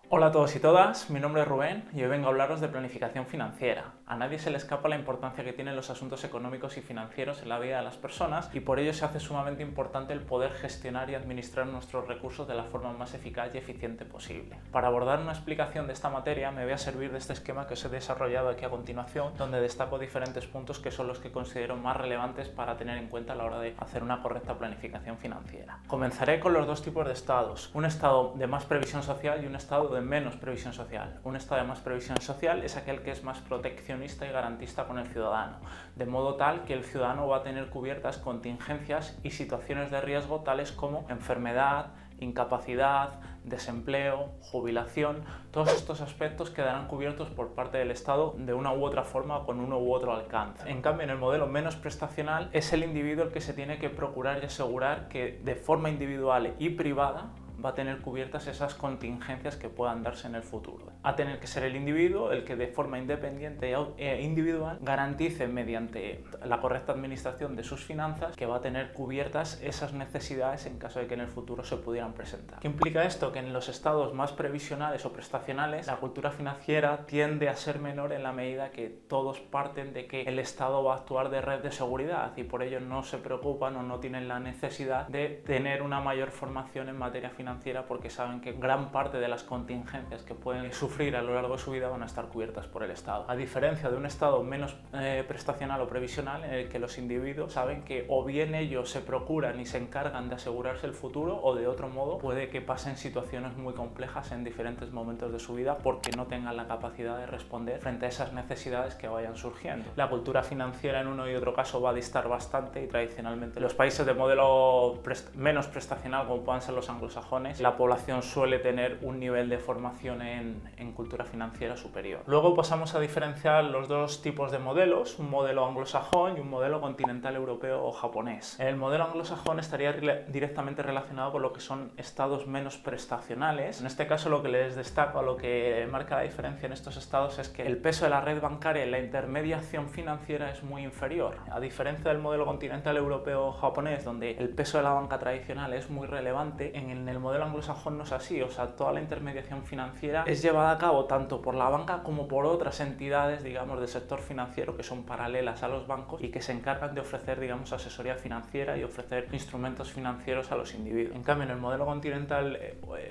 Hola a todos y todas, mi nombre es Rubén y hoy vengo a hablaros de planificación financiera. A nadie se le escapa la importancia que tienen los asuntos económicos y financieros en la vida de las personas y por ello se hace sumamente importante el poder gestionar y administrar nuestros recursos de la forma más eficaz y eficiente posible. Para abordar una explicación de esta materia me voy a servir de este esquema que os he desarrollado aquí a continuación, donde destaco diferentes puntos que son los que considero más relevantes para tener en cuenta a la hora de hacer una correcta planificación financiera. Comenzaré con los dos tipos de estados, un estado de más previsión social y un estado de menos previsión social. Un estado de más previsión social es aquel que es más proteccionista y garantista con el ciudadano, de modo tal que el ciudadano va a tener cubiertas contingencias y situaciones de riesgo tales como enfermedad, incapacidad, desempleo, jubilación. Todos estos aspectos quedarán cubiertos por parte del Estado de una u otra forma con uno u otro alcance. En cambio, en el modelo menos prestacional es el individuo el que se tiene que procurar y asegurar que de forma individual y privada va a tener cubiertas esas contingencias que puedan darse en el futuro. Va a tener que ser el individuo el que de forma independiente e individual garantice mediante la correcta administración de sus finanzas que va a tener cubiertas esas necesidades en caso de que en el futuro se pudieran presentar. ¿Qué implica esto? Que en los estados más previsionales o prestacionales la cultura financiera tiende a ser menor en la medida que todos parten de que el Estado va a actuar de red de seguridad y por ello no se preocupan o no tienen la necesidad de tener una mayor formación en materia financiera porque saben que gran parte de las contingencias que pueden sufrir a lo largo de su vida van a estar cubiertas por el Estado. A diferencia de un estado menos prestacional o previsional en el que los individuos saben que o bien ellos se procuran y se encargan de asegurarse el futuro o de otro modo puede que pasen situaciones muy complejas en diferentes momentos de su vida porque no tengan la capacidad de responder frente a esas necesidades que vayan surgiendo. La cultura financiera en uno y otro caso va a distar bastante y tradicionalmente los países de modelo menos prestacional como puedan ser los anglosajones, la población suele tener un nivel de formación en cultura financiera superior. Luego pasamos a diferenciar los dos tipos de modelos, un modelo anglosajón y un modelo continental europeo o japonés. El modelo anglosajón estaría directamente relacionado con lo que son estados menos prestacionales. En este caso lo que les destaco, lo que marca la diferencia en estos estados es que el peso de la red bancaria en la intermediación financiera es muy inferior. A diferencia del modelo continental europeo o japonés, donde el peso de la banca tradicional es muy relevante, en el modelo anglosajón no es así, o sea, toda la intermediación financiera es llevada a cabo tanto por la banca como por otras entidades, digamos, del sector financiero que son paralelas a los bancos y que se encargan de ofrecer, digamos, asesoría financiera y ofrecer instrumentos financieros a los individuos. En cambio, en el modelo continental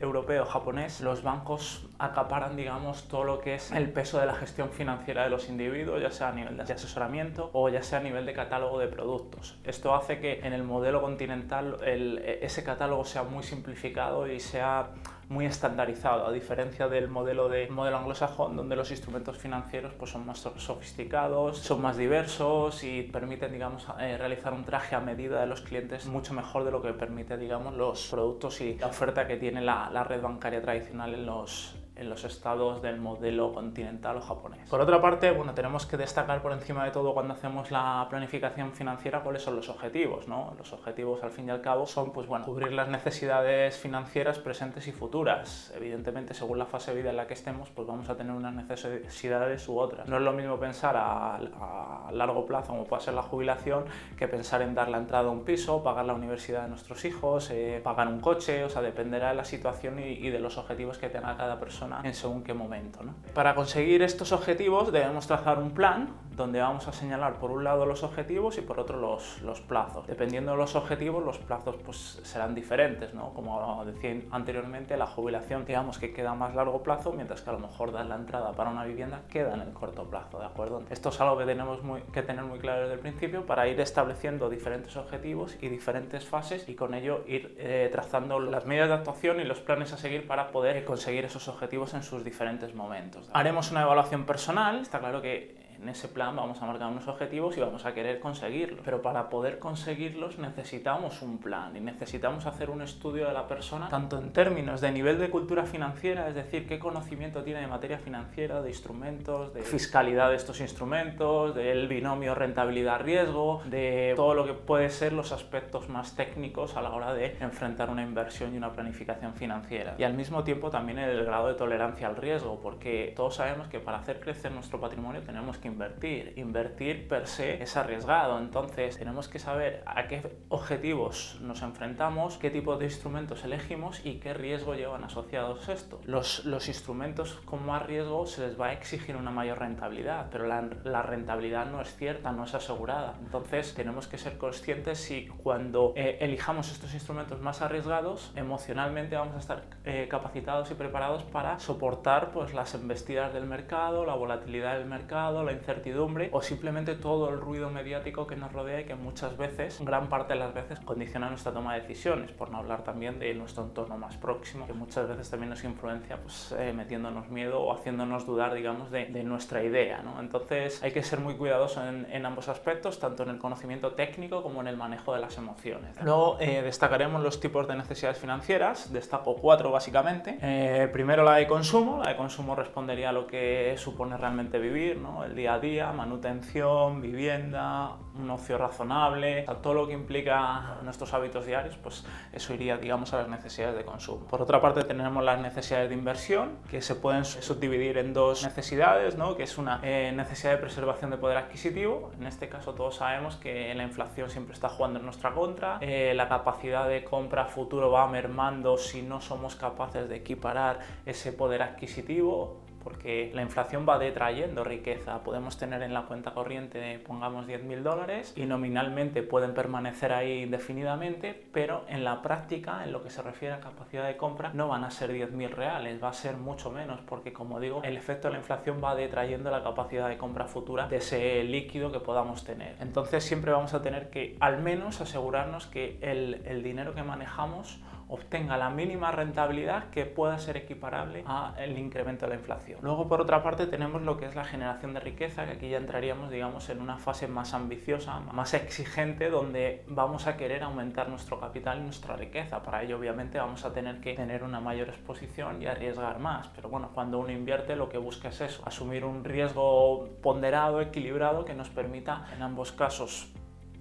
europeo japonés, los bancos acaparan, digamos, todo lo que es el peso de la gestión financiera de los individuos, ya sea a nivel de asesoramiento o ya sea a nivel de catálogo de productos. Esto hace que en el modelo continental ese catálogo sea muy simplificado y sea muy estandarizado, a diferencia del modelo anglosajón, donde los instrumentos financieros pues, son más sofisticados, son más diversos y permiten, digamos, realizar un traje a medida de los clientes mucho mejor de lo que permite, digamos, los productos y la oferta que tiene la red bancaria tradicional en los estados del modelo continental o japonés. Por otra parte, bueno, tenemos que destacar por encima de todo cuando hacemos la planificación financiera cuáles son los objetivos, ¿no? Los objetivos al fin y al cabo son pues, bueno, cubrir las necesidades financieras presentes y futuras. Evidentemente, según la fase de vida en la que estemos, pues vamos a tener unas necesidades u otras. No es lo mismo pensar a largo plazo, como puede ser la jubilación, que pensar en dar la entrada a un piso, pagar la universidad de nuestros hijos, pagar un coche, o sea, dependerá de la situación y de los objetivos que tenga cada persona en según qué momento, ¿no? Para conseguir estos objetivos debemos trazar un plan donde vamos a señalar por un lado los objetivos y por otro los plazos. Dependiendo de los objetivos, los plazos pues serán diferentes, ¿no? Como decía anteriormente, la jubilación digamos que queda a más largo plazo, mientras que a lo mejor dar la entrada para una vivienda queda en el corto plazo, ¿de acuerdo? Esto es algo que tenemos que tener muy claro desde el principio para ir estableciendo diferentes objetivos y diferentes fases y con ello ir trazando las medidas de actuación y los planes a seguir para poder conseguir esos objetivos en sus diferentes momentos. Haremos una evaluación personal, está claro que en ese plan vamos a marcar unos objetivos y vamos a querer conseguirlos, pero para poder conseguirlos necesitamos un plan y necesitamos hacer un estudio de la persona tanto en términos de nivel de cultura financiera, es decir, qué conocimiento tiene de materia financiera, de instrumentos, de fiscalidad de estos instrumentos, del binomio rentabilidad-riesgo, de todo lo que puede ser los aspectos más técnicos a la hora de enfrentar una inversión y una planificación financiera. Y al mismo tiempo también el grado de tolerancia al riesgo, porque todos sabemos que para hacer crecer nuestro patrimonio tenemos que que invertir. Invertir per se es arriesgado, entonces tenemos que saber a qué objetivos nos enfrentamos, qué tipo de instrumentos elegimos y qué riesgo llevan asociados esto. Los instrumentos con más riesgo se les va a exigir una mayor rentabilidad, pero la rentabilidad no es cierta, no es asegurada. Entonces tenemos que ser conscientes si cuando elijamos estos instrumentos más arriesgados, emocionalmente vamos a estar capacitados y preparados para soportar pues, las embestidas del mercado, la volatilidad del mercado, la incertidumbre o simplemente todo el ruido mediático que nos rodea y que muchas veces, gran parte de las veces, condiciona nuestra toma de decisiones, por no hablar también de nuestro entorno más próximo, que muchas veces también nos influencia pues, metiéndonos miedo o haciéndonos dudar, digamos, de nuestra idea, ¿no? Entonces hay que ser muy cuidadosos en ambos aspectos, tanto en el conocimiento técnico como en el manejo de las emociones. Luego destacaremos los tipos de necesidades financieras, destaco 4 básicamente. Primero la de consumo. La de consumo respondería a lo que supone realmente vivir, ¿no? El día a día, manutención, vivienda, un ocio razonable, o sea, todo lo que implica nuestros hábitos diarios, pues eso iría, digamos, a las necesidades de consumo. Por otra parte tenemos las necesidades de inversión, que se pueden subdividir en 2 necesidades, ¿no? Que es una necesidad de preservación de poder adquisitivo. En este caso todos sabemos que la inflación siempre está jugando en nuestra contra, la capacidad de compra a futuro va mermando si no somos capaces de equiparar ese poder adquisitivo, porque la inflación va detrayendo riqueza. Podemos tener en la cuenta corriente, pongamos $10.000 y nominalmente pueden permanecer ahí indefinidamente, pero en la práctica, en lo que se refiere a capacidad de compra, no van a ser 10.000 reales, va a ser mucho menos, porque como digo, el efecto de la inflación va detrayendo la capacidad de compra futura de ese líquido que podamos tener. Entonces siempre vamos a tener que al menos asegurarnos que el dinero que manejamos obtenga la mínima rentabilidad que pueda ser equiparable al incremento de la inflación. Luego, por otra parte, tenemos lo que es la generación de riqueza, que aquí ya entraríamos, digamos, en una fase más ambiciosa, más exigente, donde vamos a querer aumentar nuestro capital y nuestra riqueza. Para ello, obviamente, vamos a tener que tener una mayor exposición y arriesgar más. Pero bueno, cuando uno invierte, lo que busca es eso, asumir un riesgo ponderado, equilibrado, que nos permita, en ambos casos,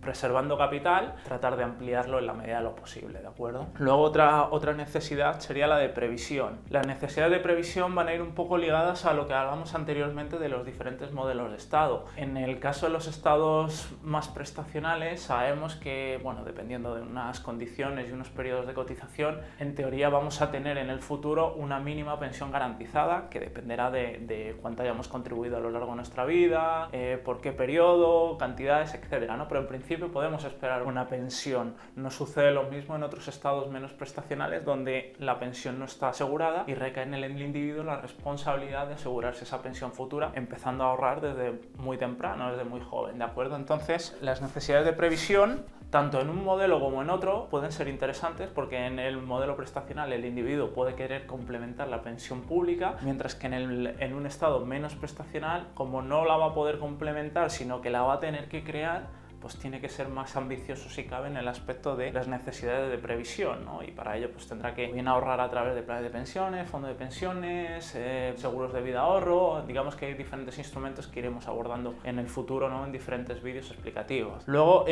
preservando capital, tratar de ampliarlo en la medida de lo posible, ¿de acuerdo? Luego otra necesidad sería la de previsión. Las necesidades de previsión van a ir un poco ligadas a lo que hablamos anteriormente de los diferentes modelos de estado. En el caso de los estados más prestacionales, sabemos que, bueno, dependiendo de unas condiciones y unos periodos de cotización, en teoría vamos a tener en el futuro una mínima pensión garantizada, que dependerá de cuánto hayamos contribuido a lo largo de nuestra vida, por qué periodo, cantidades, etcétera, ¿no? Pero en principio podemos esperar una pensión. No sucede lo mismo en otros estados menos prestacionales, donde la pensión no está asegurada y recae en el individuo la responsabilidad de asegurarse esa pensión futura, empezando a ahorrar desde muy temprano, desde muy joven, ¿de acuerdo? Entonces, las necesidades de previsión, tanto en un modelo como en otro, pueden ser interesantes, porque en el modelo prestacional el individuo puede querer complementar la pensión pública, mientras que en un estado menos prestacional, como no la va a poder complementar, sino que la va a tener que crear, pues tiene que ser más ambicioso si cabe en el aspecto de las necesidades de previsión, ¿no? Y para ello pues tendrá que bien ahorrar a través de planes de pensiones, fondos de pensiones, seguros de vida ahorro. Digamos que hay diferentes instrumentos que iremos abordando en el futuro, ¿no? En diferentes vídeos explicativos. Luego,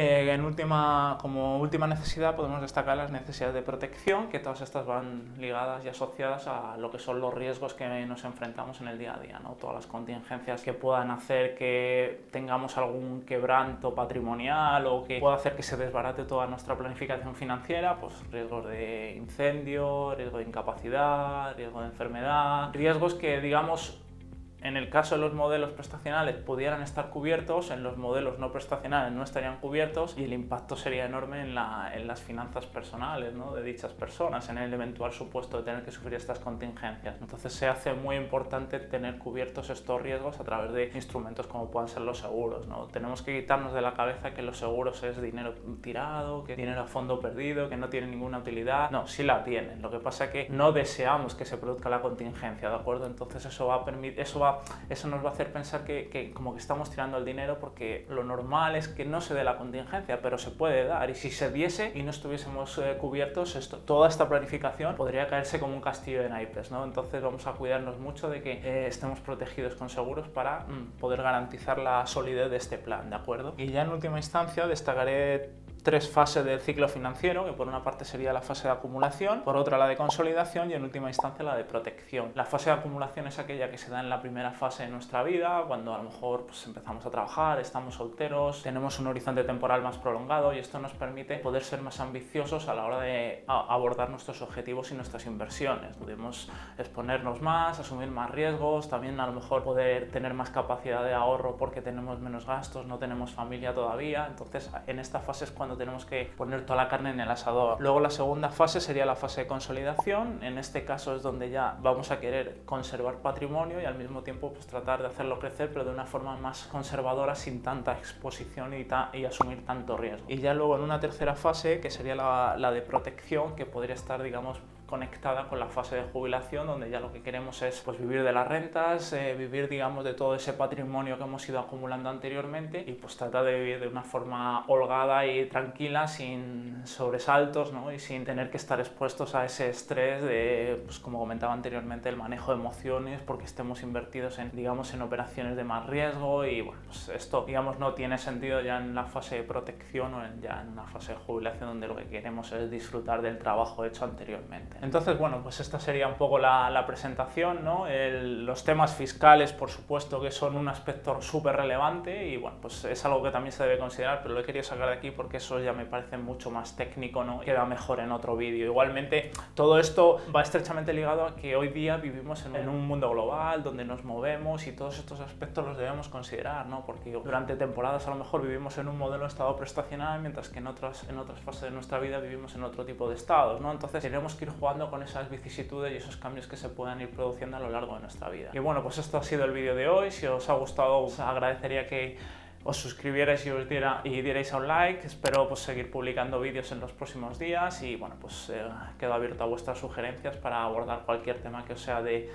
como última necesidad, podemos destacar las necesidades de protección, que todas estas van ligadas y asociadas a lo que son los riesgos que nos enfrentamos en el día a día, ¿no? Todas las contingencias que puedan hacer que tengamos algún quebranto patrimonial o que pueda hacer que se desbarate toda nuestra planificación financiera, pues riesgos de incendio, riesgo de incapacidad, riesgo de enfermedad, riesgos que, digamos, en el caso de los modelos prestacionales pudieran estar cubiertos, en los modelos no prestacionales no estarían cubiertos, y el impacto sería enorme en las finanzas personales, ¿no? De dichas personas, en el eventual supuesto de tener que sufrir estas contingencias. Entonces se hace muy importante tener cubiertos estos riesgos a través de instrumentos como puedan ser los seguros, ¿no? Tenemos que quitarnos de la cabeza que los seguros es dinero tirado, que dinero a fondo perdido, que no tiene ninguna utilidad. No, sí la tienen. Lo que pasa es que no deseamos que se produzca la contingencia, ¿de acuerdo? Entonces eso nos va a hacer pensar que como que estamos tirando el dinero, porque lo normal es que no se dé la contingencia, pero se puede dar, y si se diese y no estuviésemos cubiertos, toda esta planificación podría caerse como un castillo de naipes, ¿no? Entonces vamos a cuidarnos mucho de que estemos protegidos con seguros para poder garantizar la solidez de este plan, ¿de acuerdo? Y ya en última instancia destacaré tres fases del ciclo financiero, que por una parte sería la fase de acumulación, por otra la de consolidación y en última instancia la de protección. La fase de acumulación es aquella que se da en la primera fase de nuestra vida, cuando a lo mejor pues, empezamos a trabajar, estamos solteros, tenemos un horizonte temporal más prolongado y esto nos permite poder ser más ambiciosos a la hora de abordar nuestros objetivos y nuestras inversiones. Podemos exponernos más, asumir más riesgos, también a lo mejor poder tener más capacidad de ahorro porque tenemos menos gastos, no tenemos familia todavía. Entonces en esta fase es cuando tenemos que poner toda la carne en el asador. Luego la segunda fase sería la fase de consolidación. En este caso es donde ya vamos a querer conservar patrimonio y al mismo tiempo pues, tratar de hacerlo crecer, pero de una forma más conservadora, sin tanta exposición y asumir tanto riesgo. Y ya luego en una tercera fase, que sería la de protección, que podría estar, digamos, conectada con la fase de jubilación, donde ya lo que queremos es pues, vivir de las rentas, vivir, digamos, de todo ese patrimonio que hemos ido acumulando anteriormente y pues tratar de vivir de una forma holgada y tranquila, sin sobresaltos, ¿no? Y sin tener que estar expuestos a ese estrés de, pues, como comentaba anteriormente, el manejo de emociones, porque estemos invertidos en, digamos, en operaciones de más riesgo y bueno, pues esto, digamos, no tiene sentido ya en la fase de protección o ya en una fase de jubilación donde lo que queremos es disfrutar del trabajo hecho anteriormente. Entonces, bueno, pues esta sería un poco la presentación, ¿no? Los temas fiscales, por supuesto, que son un aspecto súper relevante y, bueno, pues es algo que también se debe considerar, pero lo he querido sacar de aquí porque eso ya me parece mucho más técnico, ¿no? Queda mejor en otro vídeo. Igualmente, todo esto va estrechamente ligado a que hoy día vivimos en un mundo global, donde nos movemos y todos estos aspectos los debemos considerar, ¿no? Porque durante temporadas a lo mejor vivimos en un modelo de estado prestacional, mientras que en otras fases de nuestra vida vivimos en otro tipo de estados, ¿no? Entonces tenemos que ir jugando con esas vicisitudes y esos cambios que se puedan ir produciendo a lo largo de nuestra vida. Y bueno, pues esto ha sido el vídeo de hoy. Si os ha gustado, os agradecería que os suscribierais y dierais a un like. Espero pues seguir publicando vídeos en los próximos días y bueno, pues quedo abierto a vuestras sugerencias para abordar cualquier tema que os sea de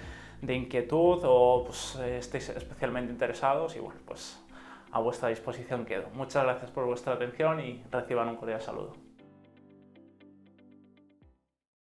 inquietud o pues estéis especialmente interesados y bueno, pues a vuestra disposición quedo. Muchas gracias por vuestra atención y reciban un cordial saludo.